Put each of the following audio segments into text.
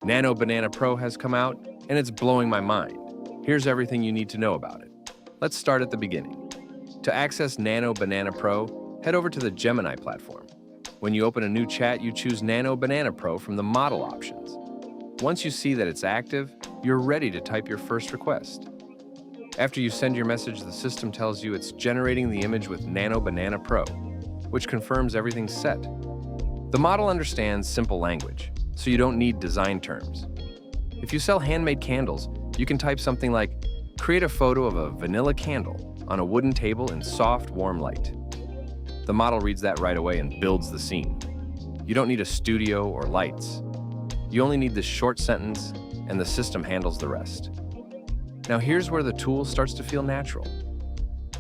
Nano Banana Pro has come out, and it's blowing my mind. Here's everything you need to know about it. Let's start at the beginning. To access Nano Banana Pro, head over to the Gemini platform. When you open a new chat, you choose Nano Banana Pro from the model options. Once you see that it's active, you're ready to type your first request. After you send your message, the system tells you it's generating the image with Nano Banana Pro, which confirms everything's set. The model understands simple language, so you don't need design terms. If you sell handmade candles, you can type something like, "Create a photo of a vanilla candle on a wooden table in soft, warm light." The model reads that right away and builds the scene. You don't need a studio or lights. You only need this short sentence, and the system handles the rest. Now here's where the tool starts to feel natural.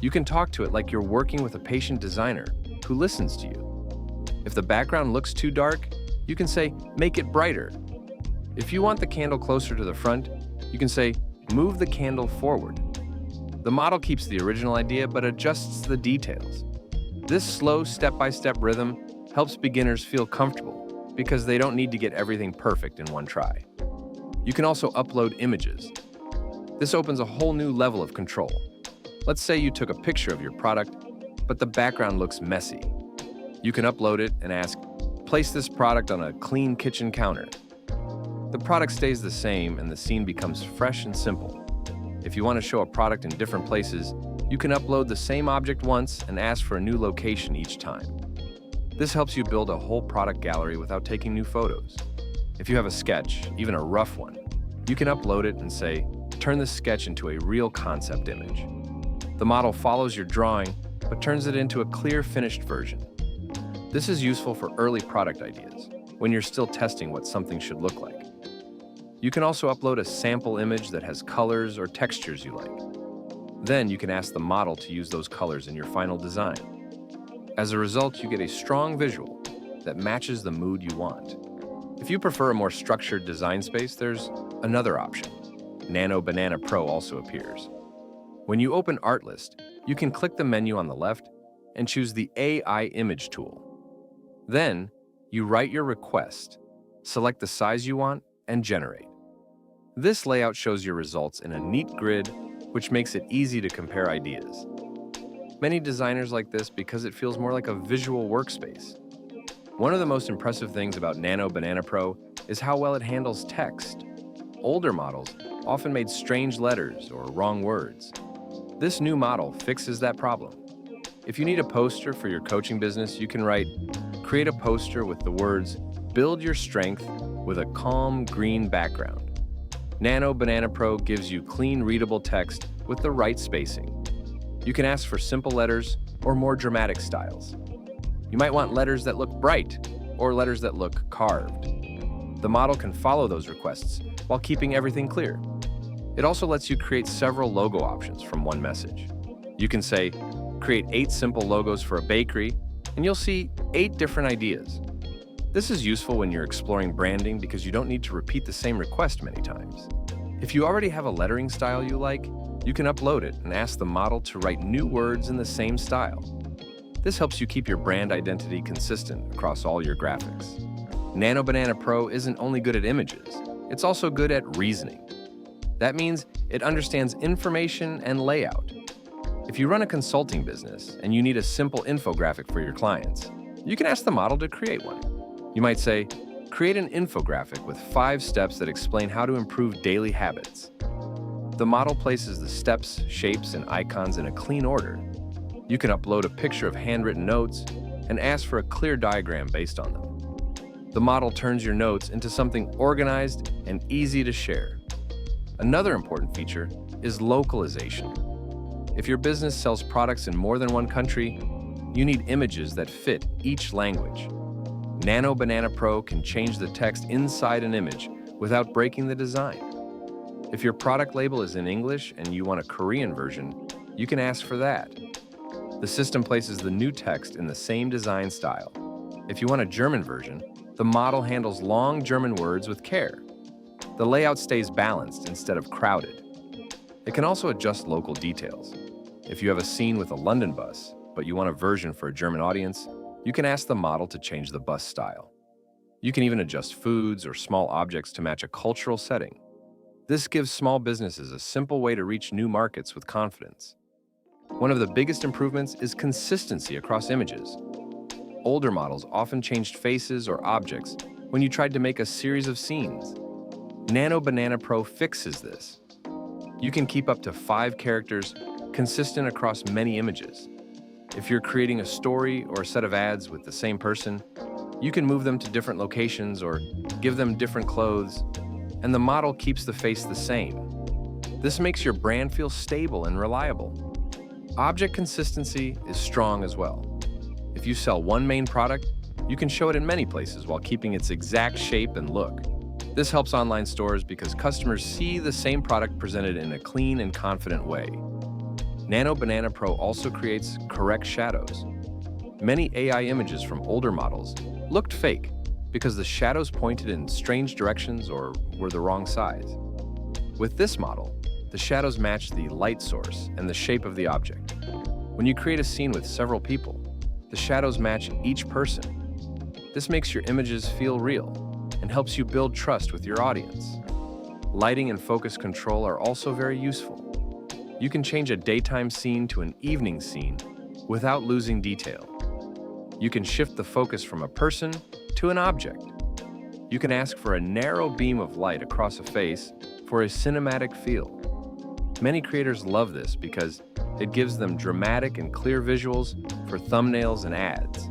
You can talk to it like you're working with a patient designer who listens to you. If the background looks too dark, you can say, "Make it brighter." If you want the candle closer to the front, you can say, "Move the candle forward." The model keeps the original idea but adjusts the details. This slow step-by-step rhythm helps beginners feel comfortable because they don't need to get everything perfect in one try. You can also upload images. This opens a whole new level of control. Let's say you took a picture of your product, but the background looks messy. You can upload it and ask, "Place this product on a clean kitchen counter." The product stays the same and the scene becomes fresh and simple. If you want to show a product in different places, you can upload the same object once and ask for a new location each time. This helps you build a whole product gallery without taking new photos. If you have a sketch, even a rough one, you can upload it and say, "Turn this sketch into a real concept image." The model follows your drawing, but turns it into a clear, finished version. This is useful for early product ideas, when you're still testing what something should look like. You can also upload a sample image that has colors or textures you like. Then you can ask the model to use those colors in your final design. As a result, you get a strong visual that matches the mood you want. If you prefer a more structured design space, there's another option. Nano Banana Pro also appears. When you open Artlist, you can click the menu on the left and choose the AI image tool. Then, you write your request, select the size you want, and generate. This layout shows your results in a neat grid, which makes it easy to compare ideas. Many designers like this because it feels more like a visual workspace. One of the most impressive things about Nano Banana Pro is how well it handles text. Older models often made strange letters or wrong words. This new model fixes that problem. If you need a poster for your coaching business, you can write, "Create a poster with the words, 'Build your strength,' with a calm green background." Nano Banana Pro gives you clean, readable text with the right spacing. You can ask for simple letters or more dramatic styles. You might want letters that look bright or letters that look carved. The model can follow those requests while keeping everything clear. It also lets you create several logo options from one message. You can say, "Create 8 simple logos for a bakery," and you'll see 8 different ideas. This is useful when you're exploring branding because you don't need to repeat the same request many times. If you already have a lettering style you like, you can upload it and ask the model to write new words in the same style. This helps you keep your brand identity consistent across all your graphics. Nano Banana Pro isn't only good at images, it's also good at reasoning. That means it understands information and layout. If you run a consulting business and you need a simple infographic for your clients, you can ask the model to create one. You might say, "Create an infographic with 5 steps that explain how to improve daily habits." The model places the steps, shapes, and icons in a clean order. You can upload a picture of handwritten notes and ask for a clear diagram based on them. The model turns your notes into something organized and easy to share. Another important feature is localization. If your business sells products in more than one country, you need images that fit each language. Nano Banana Pro can change the text inside an image without breaking the design. If your product label is in English and you want a Korean version, you can ask for that. The system places the new text in the same design style. If you want a German version, the model handles long German words with care. The layout stays balanced instead of crowded. It can also adjust local details. If you have a scene with a London bus, but you want a version for a German audience, you can ask the model to change the bus style. You can even adjust foods or small objects to match a cultural setting. This gives small businesses a simple way to reach new markets with confidence. One of the biggest improvements is consistency across images. Older models often changed faces or objects when you tried to make a series of scenes. Nano Banana Pro fixes this. You can keep up to 5 characters consistent across many images. If you're creating a story or a set of ads with the same person, you can move them to different locations or give them different clothes, and the model keeps the face the same. This makes your brand feel stable and reliable. Object consistency is strong as well. If you sell one main product, you can show it in many places while keeping its exact shape and look. This helps online stores because customers see the same product presented in a clean and confident way. Nano Banana Pro also creates correct shadows. Many AI images from older models looked fake because the shadows pointed in strange directions or were the wrong size. With this model, the shadows match the light source and the shape of the object. When you create a scene with several people, the shadows match each person. This makes your images feel real and helps you build trust with your audience. Lighting and focus control are also very useful. You can change a daytime scene to an evening scene without losing detail. You can shift the focus from a person to an object. You can ask for a narrow beam of light across a face for a cinematic feel. Many creators love this because it gives them dramatic and clear visuals for thumbnails and ads.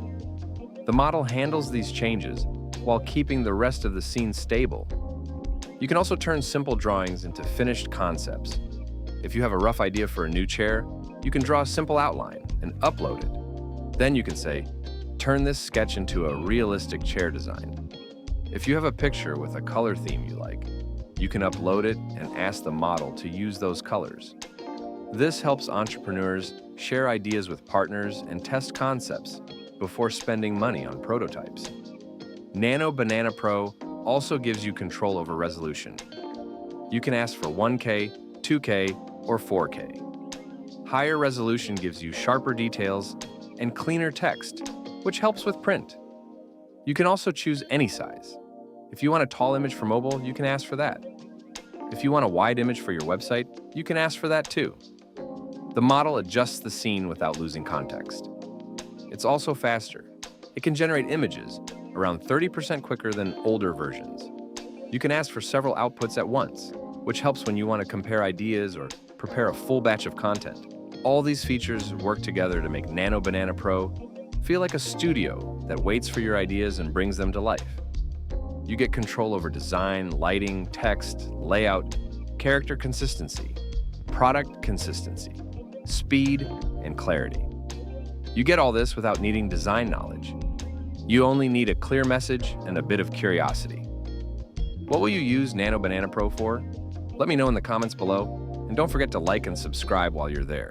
The model handles these changes while keeping the rest of the scene stable. You can also turn simple drawings into finished concepts. If you have a rough idea for a new chair, you can draw a simple outline and upload it. Then you can say, turn this sketch into a realistic chair design. If you have a picture with a color theme you like, you can upload it and ask the model to use those colors. This helps entrepreneurs share ideas with partners and test concepts before spending money on prototypes. Nano Banana Pro also gives you control over resolution. You can ask for 1K, 2K, or 4K. Higher resolution gives you sharper details and cleaner text, which helps with print. You can also choose any size. If you want a tall image for mobile, you can ask for that. If you want a wide image for your website, you can ask for that too. The model adjusts the scene without losing context. It's also faster. It can generate images around 30% quicker than older versions. You can ask for several outputs at once, which helps when you want to compare ideas or prepare a full batch of content. All these features work together to make Nano Banana Pro feel like a studio that waits for your ideas and brings them to life. You get control over design, lighting, text, layout, character consistency, product consistency, speed, and clarity. You get all this without needing design knowledge. You only need a clear message and a bit of curiosity. What will you use Nano Banana Pro for? Let me know in the comments below, and don't forget to like and subscribe while you're there.